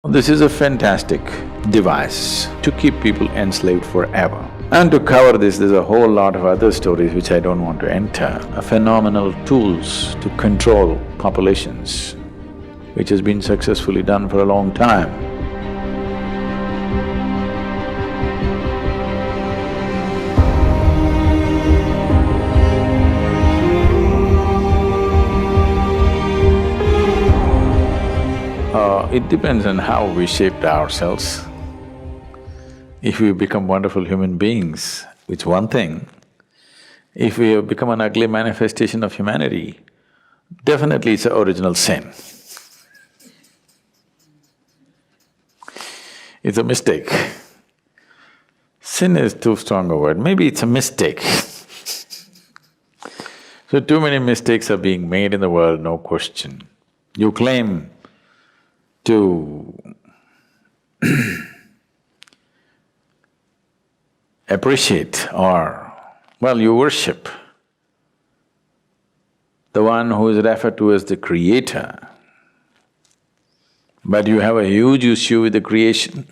This is a fantastic device to keep people enslaved forever. And to cover this, there's a whole lot of other stories which I don't want to enter, phenomenal tools to control populations, which has been successfully done for a long time. It depends on how we shaped ourselves. If we become wonderful human beings, it's one thing. If we have become an ugly manifestation of humanity, definitely it's an original sin. It's a mistake. Sin is too strong a word, maybe it's a mistake. So too many mistakes are being made in the world, no question. You claim to appreciate or, well, you worship the one who is referred to as the creator, but you have a huge issue with the creation.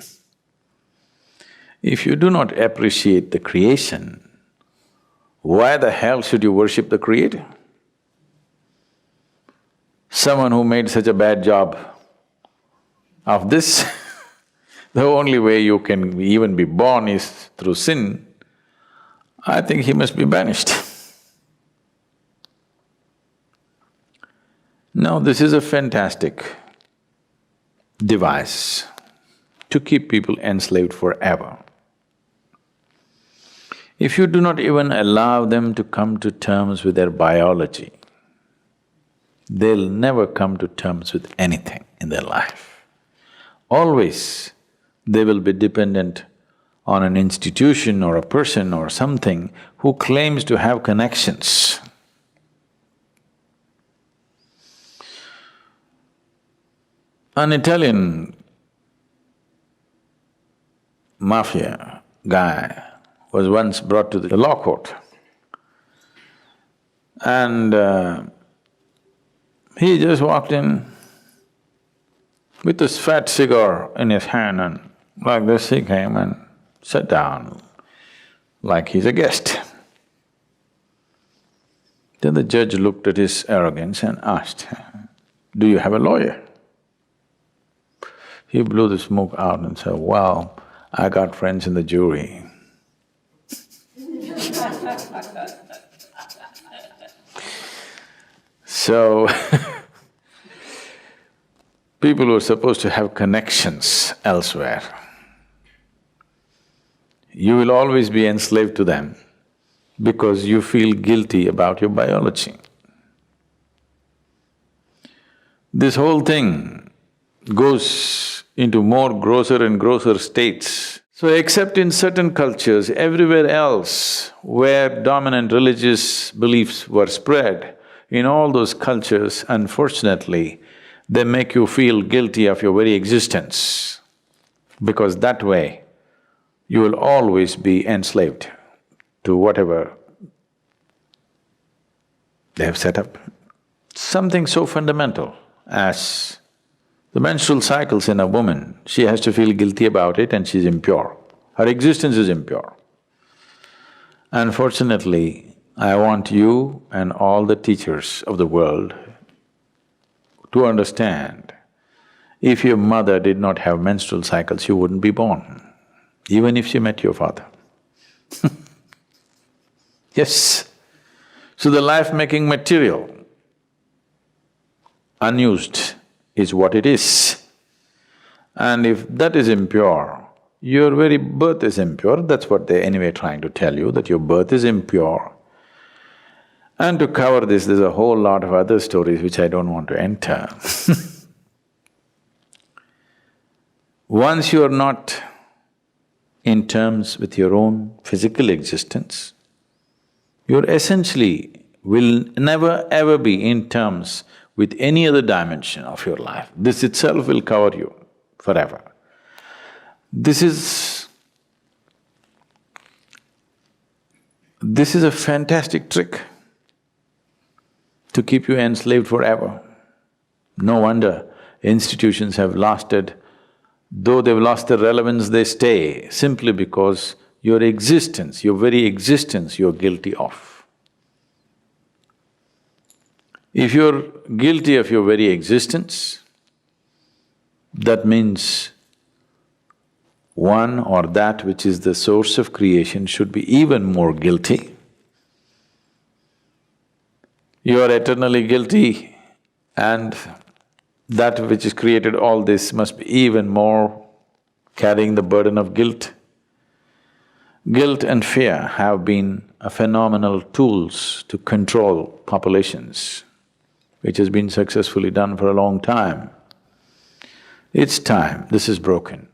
If you do not appreciate the creation, why the hell should you worship the creator? Someone who made such a bad job of this, the only way you can even be born is through sin, I think he must be banished. Now, this is a fantastic device to keep people enslaved forever. If you do not even allow them to come to terms with their biology, they'll never come to terms with anything in their life. Always they will be dependent on an institution or a person or something who claims to have connections. An Italian mafia guy was once brought to the law court and he just walked in with this fat cigar in his hand, and like this he came and sat down like he's a guest. Then the judge looked at his arrogance and asked, "Do you have a lawyer?" He blew the smoke out and said, "Well, I got friends in the jury." So people who are supposed to have connections elsewhere, you will always be enslaved to them because you feel guilty about your biology. This whole thing goes into more grosser and grosser states. So except in certain cultures, everywhere else where dominant religious beliefs were spread, in all those cultures, unfortunately, they make you feel guilty of your very existence, because that way you will always be enslaved to whatever they have set up. Something so fundamental as the menstrual cycles in a woman, she has to feel guilty about it and she's impure. Her existence is impure. Unfortunately, I want you and all the teachers of the world to understand, if your mother did not have menstrual cycles, you wouldn't be born, even if she met your father. Yes. So the life-making material, unused, is what it is. And if that is impure, your very birth is impure, that's what they're anyway trying to tell you, that your birth is impure. And to cover this, there's a whole lot of other stories which I don't want to enter. Once you are not in terms with your own physical existence, you essentially will never ever be in terms with any other dimension of your life. This itself will cover you forever. This is a fantastic trick to keep you enslaved forever. No wonder institutions have lasted Though they've lost their relevance, they stay simply because your existence, your very existence, you're guilty of. If you're guilty of your very existence, that means one or that which is the source of creation should be even more guilty. You are eternally guilty, and that which has created all this must be even more carrying the burden of guilt. Guilt and fear have been a phenomenal tools to control populations, which has been successfully done for a long time. It's time this is broken.